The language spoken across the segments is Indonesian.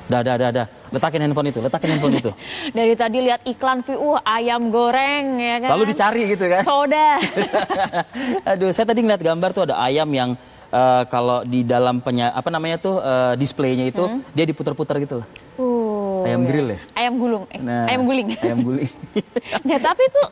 Dah. Letakin handphone itu. Dari tadi lihat iklan ayam goreng ya kan. Lalu dicari gitu kan. Soda. Aduh, saya tadi ngeliat gambar tuh ada ayam yang kalau di dalam displaynya itu dia diputar-putar gitu loh. Ayam grill ya? Ayam gulung. Ayam guling. Ayam guling. Nah, tapi tuh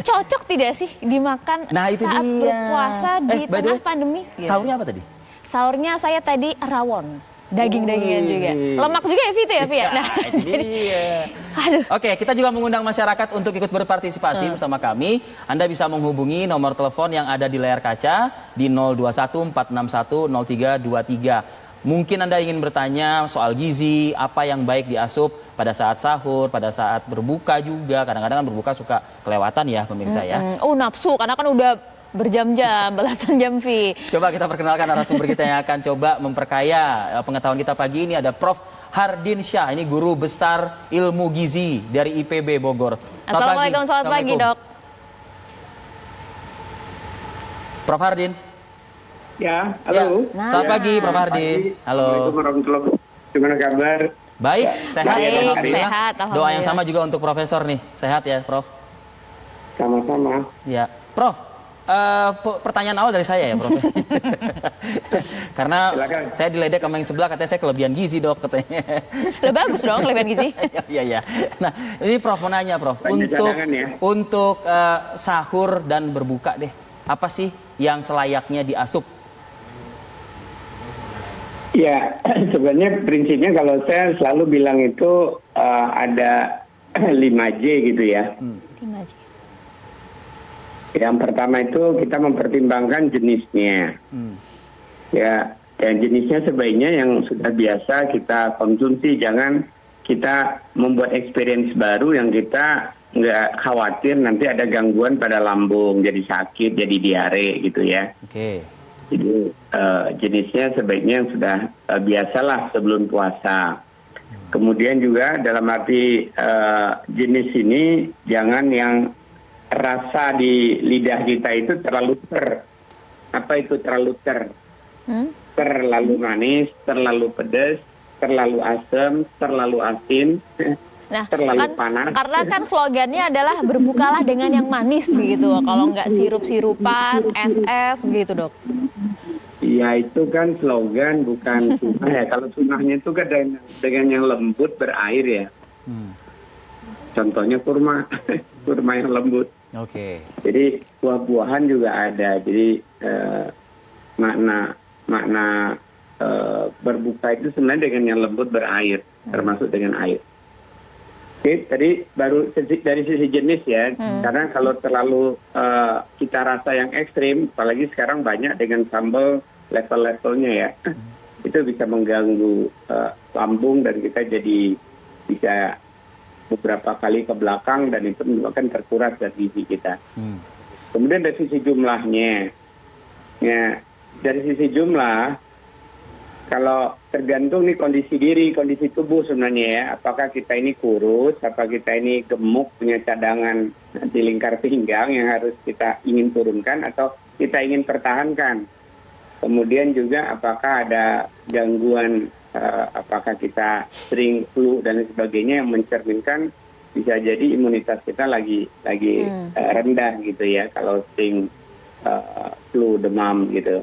cocok tidak sih dimakan itu saat dia. berpuasa di tengah pandemi? Sahurnya apa tadi? Sahurnya saya tadi rawon. Daging-dagingan juga. Lemak juga ya, Vito ya, Pia? Nah, iya. Aduh. Oke, kita juga mengundang masyarakat untuk ikut berpartisipasi bersama kami. Anda bisa menghubungi nomor telepon yang ada di layar kaca di 0214610323. Mungkin Anda ingin bertanya soal gizi, apa yang baik diasup pada saat sahur, pada saat berbuka juga. Kadang-kadang kan berbuka suka kelewatan ya pemirsa ya. Nafsu, karena kan udah berjam-jam, belasan jam, Vi. Coba kita perkenalkan narasumber kita yang akan coba memperkaya pengetahuan kita pagi ini. Ada Prof. Hardin Syah, ini guru besar ilmu gizi dari IPB Bogor. Assalamualaikum, selamat pagi, Dok. Prof. Hardin. Ya, halo. Selamat pagi, Prof. Hardin. Halo. Assalamualaikum warahmatullahi wabarakatuh. Gimana kabar? Baik, sehat ya, Prof. Alhamdulillah. Sehat, Doa yang sama juga untuk Profesor nih. Sehat ya, Prof. Sama-sama. Ya, Prof. Pertanyaan awal dari saya ya, Prof. Karena silakan. Saya diledek sama yang sebelah, katanya saya kelebihan gizi, Dok, katanya. Lebih bagus dong kelebihan gizi. Iya. Nah, ini Prof mau nanya, Prof. Untuk sahur dan berbuka deh, apa sih yang selayaknya diasup? Ya, sebenarnya prinsipnya kalau saya selalu bilang itu ada 5J gitu ya. 5J. Yang pertama itu kita mempertimbangkan jenisnya. Ya, jenisnya sebaiknya yang sudah biasa kita konsumsi. Jangan kita membuat experience baru yang kita nggak khawatir nanti ada gangguan pada lambung, jadi sakit, jadi diare gitu ya. Oke. Jadi jenisnya sebaiknya yang sudah biasalah sebelum puasa. Kemudian juga dalam arti jenis ini jangan yang rasa di lidah kita itu terlalu ter. Apa itu terlalu ter? Terlalu manis, terlalu pedas, terlalu asam, terlalu asin, terlalu panas. Karena kan slogannya adalah berbukalah dengan yang manis begitu. Kalau nggak sirup-sirupan, es-es begitu, Dok. Ya itu kan slogan bukan sunnah ya. Kalau sunnahnya itu kan dengan yang lembut berair ya. Contohnya kurma, kurma yang lembut. Oke. Jadi buah-buahan juga ada. Jadi makna berbuka itu sebenarnya dengan yang lembut berair, termasuk dengan air. Oke, tadi baru dari sisi jenis ya, karena kalau terlalu kita rasa yang ekstrim, apalagi sekarang banyak dengan sambal level-levelnya ya, itu bisa mengganggu lambung dan kita jadi bisa beberapa kali ke belakang dan itu menyebabkan terkuras dari gizi kita. Kemudian dari sisi jumlahnya, ya dari sisi jumlah, kalau tergantung nih kondisi diri, kondisi tubuh sebenarnya ya, apakah kita ini kurus, apakah kita ini gemuk, punya cadangan di lingkar pinggang yang harus kita ingin turunkan atau kita ingin pertahankan. Kemudian juga apakah ada gangguan, apakah kita sering flu dan sebagainya yang mencerminkan bisa jadi imunitas kita lagi rendah gitu ya kalau sering flu, demam gitu.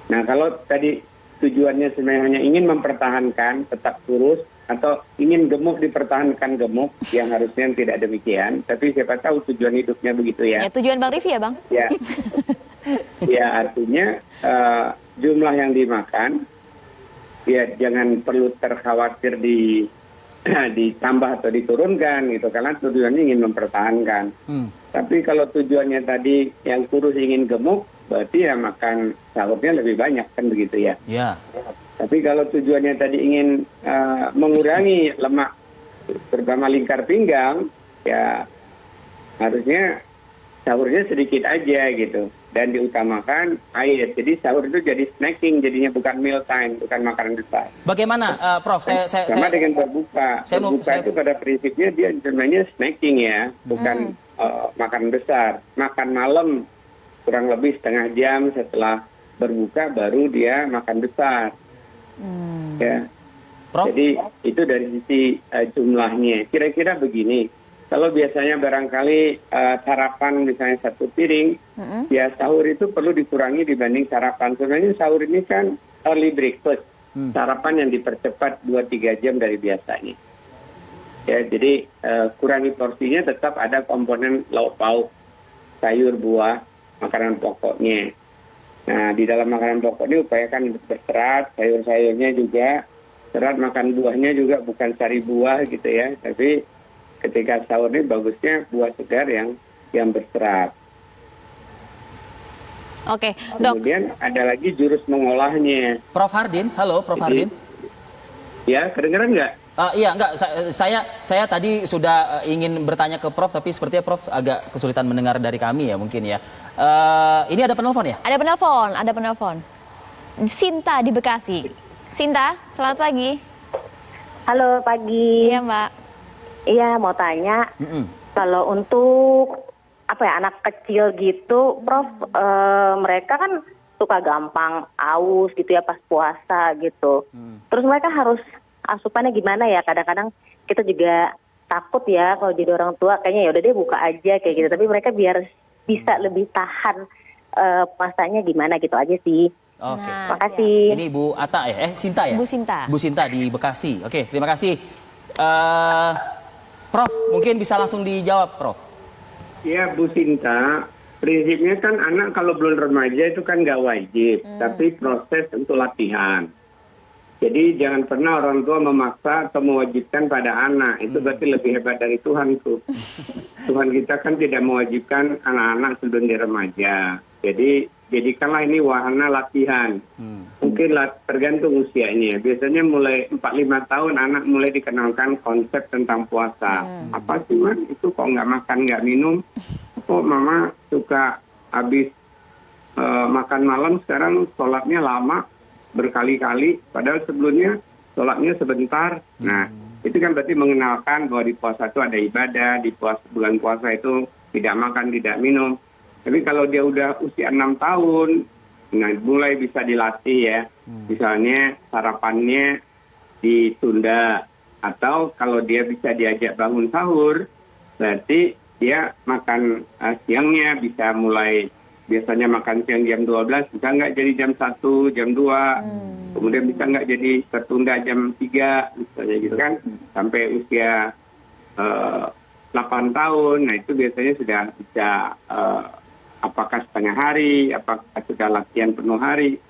Nah kalau tadi tujuannya sebenarnya hanya ingin mempertahankan tetap kurus atau ingin gemuk dipertahankan gemuk yang harusnya tidak demikian, tapi siapa tahu tujuan hidupnya begitu ya. Ya tujuan Bang Rify ya Bang? Ya, ya artinya jumlah yang dimakan ya jangan perlu terkhawatir ditambah atau diturunkan gitu karena tujuannya ingin mempertahankan. Tapi kalau tujuannya tadi yang kurus ingin gemuk, berarti ya makan sahurnya lebih banyak kan begitu ya. Ya. Tapi kalau tujuannya tadi ingin mengurangi lemak terutama lingkar pinggang, ya harusnya sahurnya sedikit aja gitu dan diutamakan air. Jadi sahur itu jadi snacking, jadinya bukan meal time, bukan makanan besar. Bagaimana, Prof? Sama dengan berbuka. Berbuka itu pada prinsipnya dia sebenarnya snacking ya, bukan makan besar. Makan malam kurang lebih setengah jam setelah berbuka baru dia makan besar. Ya. Prof? Jadi itu dari sisi jumlahnya. Kira-kira begini, kalau biasanya barangkali sarapan misalnya 1 piring, ya sahur itu perlu dikurangi dibanding sarapan. Sebenarnya sahur ini kan early breakfast, sarapan yang dipercepat 2-3 jam dari biasanya. Ya, jadi kurangi porsinya, tetap ada komponen lauk pauk, sayur, buah, makanan pokoknya. Nah, di dalam makanan pokok ini upayakan berserat, sayur-sayurnya juga serat, makan buahnya juga bukan cari buah gitu ya, tapi ketika sahur ini bagusnya buah segar yang berserat. Oke, Dok. Kemudian ada lagi jurus mengolahnya. Prof Hardin, halo Prof Hardin. Ya, kedengeran nggak? Iya, enggak. Saya tadi sudah ingin bertanya ke Prof, tapi sepertinya Prof agak kesulitan mendengar dari kami ya mungkin ya. Ini ada penelpon ya? Ada penelpon. Sinta di Bekasi. Sinta, selamat pagi. Halo, pagi. Iya, Mbak. Iya, mau tanya, kalau untuk anak kecil gitu, Prof, mereka kan suka gampang aus gitu ya pas puasa gitu. Terus mereka harus asupannya gimana ya? Kadang-kadang kita juga takut ya kalau jadi orang tua, kayaknya ya udah deh buka aja kayak gitu. Tapi mereka biar bisa lebih tahan puasanya gimana gitu aja sih. Oke. Nah, Makasih. Ini Bu Ata ya? Sinta ya? Bu Sinta. Bu Sinta di Bekasi. Oke, terima kasih. Prof, mungkin bisa langsung dijawab, Prof. Ya, Bu Sinta, prinsipnya kan anak kalau belum remaja itu kan nggak wajib, tapi proses untuk latihan. Jadi jangan pernah orang tua memaksa atau mewajibkan pada anak. Itu berarti lebih hebat dari Tuhan tuh. Tuhan kita kan tidak mewajibkan anak-anak sebelum dia remaja. Jadi jadikanlah ini wahana latihan. Mungkin tergantung usianya. Biasanya mulai 4-5 tahun anak mulai dikenalkan konsep tentang puasa. Apa sih Man? Itu kok nggak makan, nggak minum? Kok mama suka habis makan malam sekarang sholatnya lama berkali-kali, padahal sebelumnya sholatnya sebentar. Nah, itu kan berarti mengenalkan bahwa di puasa itu ada ibadah, di bulan puasa itu tidak makan, tidak minum. Tapi kalau dia udah usia 6 tahun, nah mulai bisa dilatih ya. Misalnya sarapannya ditunda, atau kalau dia bisa diajak bangun sahur, berarti dia makan siangnya bisa mulai. Biasanya makan siang jam 12, bisa nggak jadi jam 1, jam 2, kemudian bisa nggak jadi tertunda jam 3, misalnya gitu kan, sampai usia 8 tahun, nah itu biasanya sudah bisa apakah setengah hari, apakah sudah latihan penuh hari.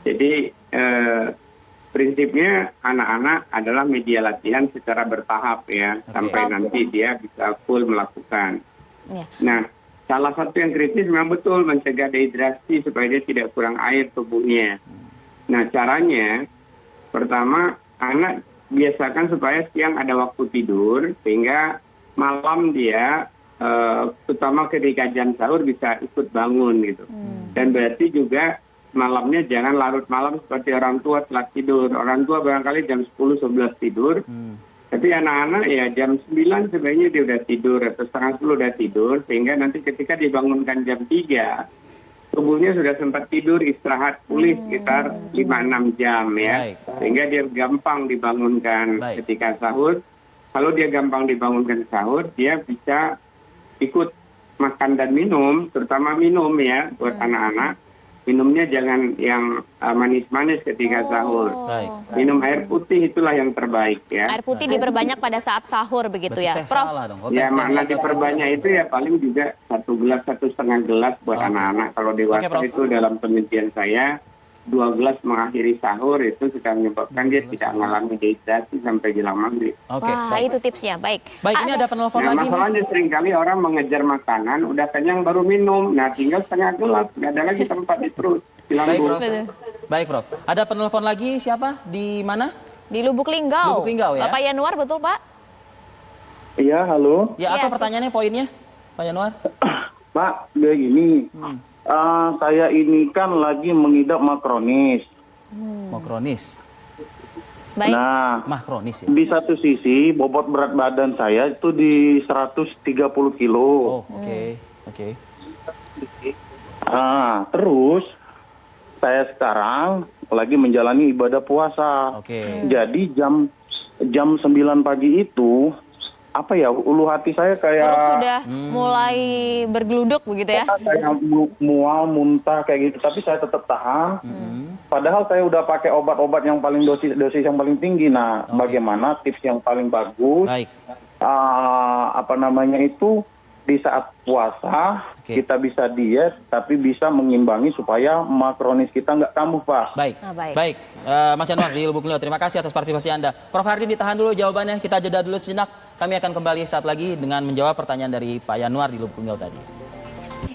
Jadi prinsipnya anak-anak adalah media latihan secara bertahap ya, sampai nanti dia bisa full melakukan. Nah, salah satu yang kritis memang betul mencegah dehidrasi supaya dia tidak kurang air tubuhnya. Nah, caranya pertama anak biasakan supaya siang ada waktu tidur sehingga malam dia terutama ketika jam sahur bisa ikut bangun gitu. Dan berarti juga malamnya jangan larut malam seperti orang tua telah tidur. Orang tua barangkali jam 10-11 tidur. Tapi anak-anak ya jam 9 sebenarnya dia udah tidur atau setengah 10 udah tidur, sehingga nanti ketika dibangunkan jam 3 tubuhnya sudah sempat tidur, istirahat pulih sekitar 5-6 jam ya. Sehingga dia gampang dibangunkan ketika sahur. Kalau dia gampang dibangunkan sahur, dia bisa ikut makan dan minum, terutama minum ya buat anak-anak. Minumnya jangan yang manis-manis ketika sahur. Minum air putih itulah yang terbaik ya. Air putih diperbanyak pada saat sahur begitu ya, Prof? Ya, makna diperbanyak itu ya paling juga 1 gelas, 1,5 gelas buat anak-anak. Kalau dewasa itu dalam penelitian saya 2 gelas mengakhiri sahur itu sudah menyebabkan dia tidak mengalami dehidrasi sampai jelang maghrib. Wah, itu tipsnya. Baik. Ini ada penelpon lagi nih. Masalahnya seringkali orang mengejar makanan, udah kenyang baru minum. Nah, tinggal setengah gelas, nggak ada lagi tempat di perut. Baik, Prof. Ada penelpon lagi, siapa? Di mana? Di Lubuk Linggau. Lubuk Linggau ya. Bapak Yanuar, betul Pak? Iya, halo. Ya, apa pertanyaannya, poinnya, Pak Yanuar? Pak, begini. Saya ini kan lagi mengidap makronis. Makronis. Baik. Nah, Makronis ya. di satu sisi bobot berat badan saya itu di 130 kilo. Oh, oke. Terus saya sekarang lagi menjalani ibadah puasa. Oke. Jadi jam 9 pagi itu apa ya, ulu hati saya Perut kayak sudah mulai bergeluduk begitu ya? kayak mual, muntah kayak gitu. Tapi saya tetap tahan. Padahal saya udah pakai obat-obat yang paling dosis yang paling tinggi. Nah, bagaimana tips yang paling bagus? Baik. Apa namanya itu, di saat puasa kita bisa diet tapi bisa mengimbangi supaya makronis kita nggak kambuh, Pak. Baik. Baik. Baik. Mas Yanuar di Lubuk Linggau, terima kasih atas partisipasi Anda. Prof Hardi, ditahan dulu jawabannya, kita jeda dulu sejenak. Kami akan kembali saat lagi dengan menjawab pertanyaan dari Pak Yanuar di Lubuk Linggau tadi.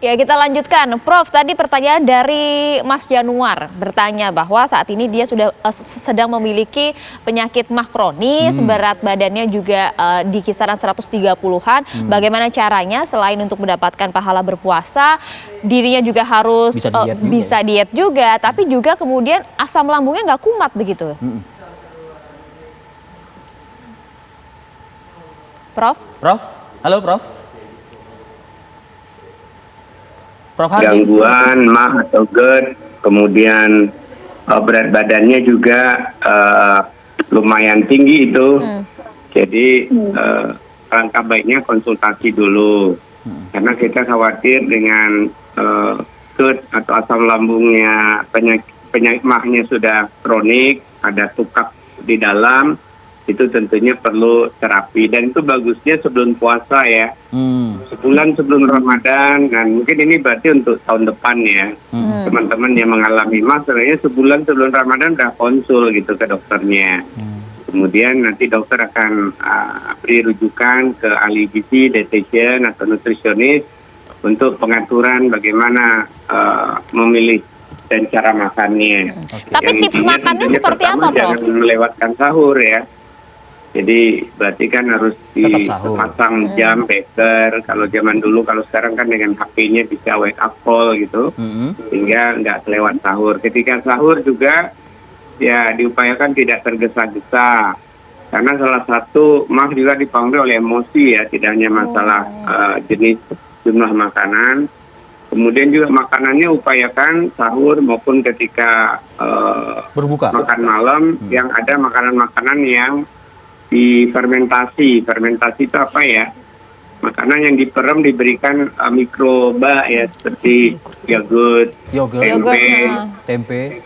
Ya, kita lanjutkan. Prof, tadi pertanyaan dari Mas Januar bertanya bahwa saat ini dia sudah sedang memiliki penyakit mah kronis, berat badannya juga di kisaran 130-an. Bagaimana caranya selain untuk mendapatkan pahala berpuasa, dirinya juga harus Bisa diet juga. diet juga, tapi juga kemudian asam lambungnya nggak kumat begitu. Prof? Prof? Halo, Prof? Prof Hardi? Gangguan mah atau GERD, kemudian berat badannya juga lumayan tinggi itu. Jadi langkah baiknya konsultasi dulu, karena kita khawatir dengan GERD atau asam lambungnya, penyakit mahnya sudah kronik, ada tukak di dalam, itu tentunya perlu terapi, dan itu bagusnya sebelum puasa ya. Sebulan sebelum Ramadan, dan mungkin ini berarti untuk tahun depan ya. Teman-teman yang mengalami mah sebenarnya sebulan sebelum Ramadan udah konsul gitu ke dokternya. Kemudian nanti dokter akan beri rujukan ke ahli gizi, dietitian atau nutrisionis untuk pengaturan bagaimana memilih dan cara makannya. Tapi tips intinya makannya tentunya seperti pertama apa, Prof? jangan melewatkan sahur ya. Jadi berarti kan harus Tetap sahur. dipasang jam beker. Kalau zaman dulu, kalau sekarang kan dengan HP-nya bisa wake up call gitu, sehingga nggak kelewat sahur. Ketika sahur juga ya diupayakan tidak tergesa-gesa, karena salah satu mah juga dipengaruhi oleh emosi ya, tidak hanya masalah jenis jumlah makanan. Kemudian juga makanannya upayakan sahur maupun ketika Berbuka. makan malam yang ada makanan-makanan yang difermentasi. Fermentasi itu apa ya? Makanan yang diperem diberikan mikroba ya, seperti yogurt, tempe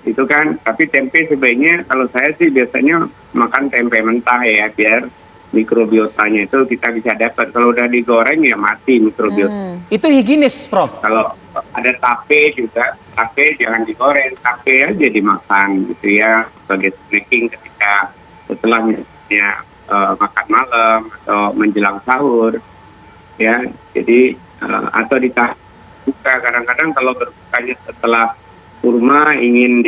itu kan. Tapi tempe sebaiknya, kalau saya sih biasanya makan tempe mentah ya, biar mikrobiotanya itu kita bisa dapat. Kalau udah digoreng ya mati mikrobiota. Itu higienis, Prof? Kalau ada tape juga, tape jangan digoreng, tape aja dimakan gitu ya, sebagai snacking ketika setelah misalnya makan malam atau menjelang sahur ya. Jadi atau buka, kadang-kadang kalau berbukanya setelah kurma ingin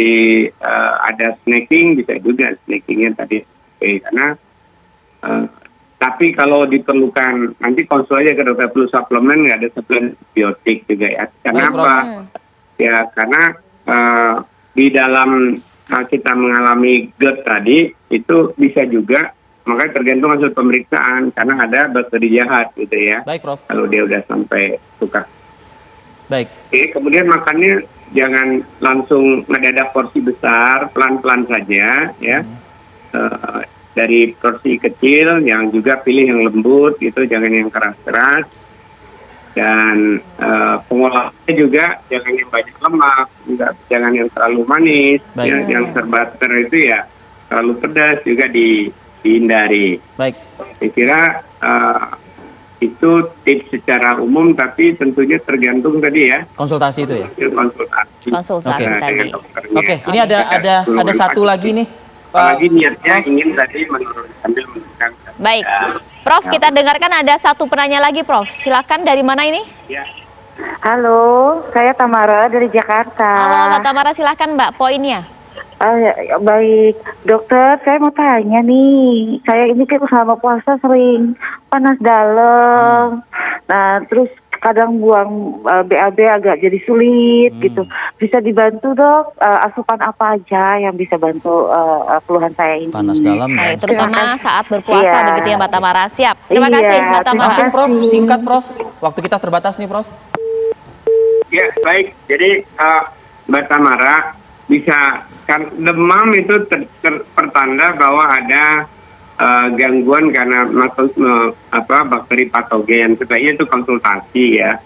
ada snacking, bisa juga snackingnya tadi karena tapi kalau diperlukan nanti konsul aja ke dokter, perlu suplemen, nggak ada suplemen biotik juga ya. Kenapa? Ya karena di dalam kita mengalami GERD tadi itu bisa juga, makanya tergantung hasil pemeriksaan, karena ada bakteri jahat gitu ya. Baik, Prof. Kalau dia udah sampai suka. Baik. Oke, kemudian makannya jangan langsung mendadak porsi besar, pelan-pelan saja ya. Dari porsi kecil, yang juga pilih yang lembut, itu jangan yang keras-keras. Dan pengolahannya juga jangan yang banyak lemak, jangan yang terlalu manis, ya, yang serba itu ya terlalu pedas juga dihindari. Baik. Saya kira itu tips secara umum, tapi tentunya tergantung tadi ya. Konsultasi itu ya. Konsultasi tadi. Oke, ini ada satu lagi nih. Apalagi niatnya ingin tadi menurunkan. Baik, Prof, kita dengarkan ada satu penanya lagi, Prof. Silakan, dari mana ini? Ya. Halo, saya Tamara dari Jakarta. Halo, Mbak Tamara, silakan Mbak, poinnya. Baik, dokter, saya mau tanya nih. Saya ini kan selama puasa sering panas dalam. Nah, terus kadang buang BAB agak jadi sulit gitu. Bisa dibantu, Dok? Asupan apa aja yang bisa bantu keluhan saya ini? Panas dalam. Baik, terutama saat berpuasa begitu ya, Mbak Tamara. Siap. Terima kasih, Mbak Tamara. Langsung, Prof. Singkat, Prof. Waktu kita terbatas nih, Prof. Ya, baik. Jadi bata marah, bisa kan demam itu pertanda bahwa ada gangguan karena bakteri patogen. Sebaiknya itu konsultasi ya,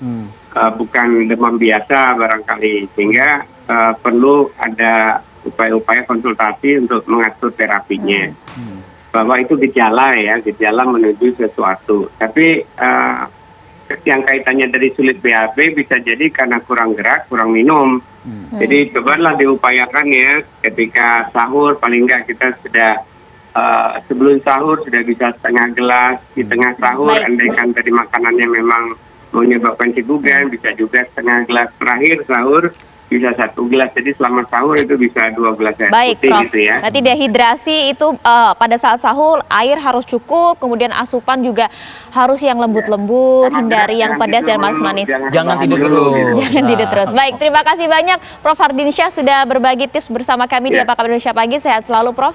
bukan demam biasa barangkali, sehingga perlu ada upaya-upaya konsultasi untuk mengatur terapinya. Bahwa itu gejala ya, gejala menuju sesuatu. Tapi yang kaitannya dari sulit BAB bisa jadi karena kurang gerak, kurang minum. Jadi cobalah diupayakan ya, ketika sahur paling enggak kita sudah sebelum sahur sudah bisa setengah gelas, di tengah sahur andaikan dari makanannya memang menyebabkan keguguran, bisa juga setengah gelas, terakhir sahur bisa 1 gelas, jadi selama sahur itu bisa 2 gelas air putih Prof. gitu ya. Berarti dehidrasi itu pada saat sahur air harus cukup, kemudian asupan juga harus yang lembut-lembut, hindari yang pedas dan manis-manis. Jangan tidur terus. Jangan tidur terus. Baik, terima kasih banyak Prof. Hardinsyah sudah berbagi tips bersama kami di Apa Kabar Indonesia Pagi. Sehat selalu Prof.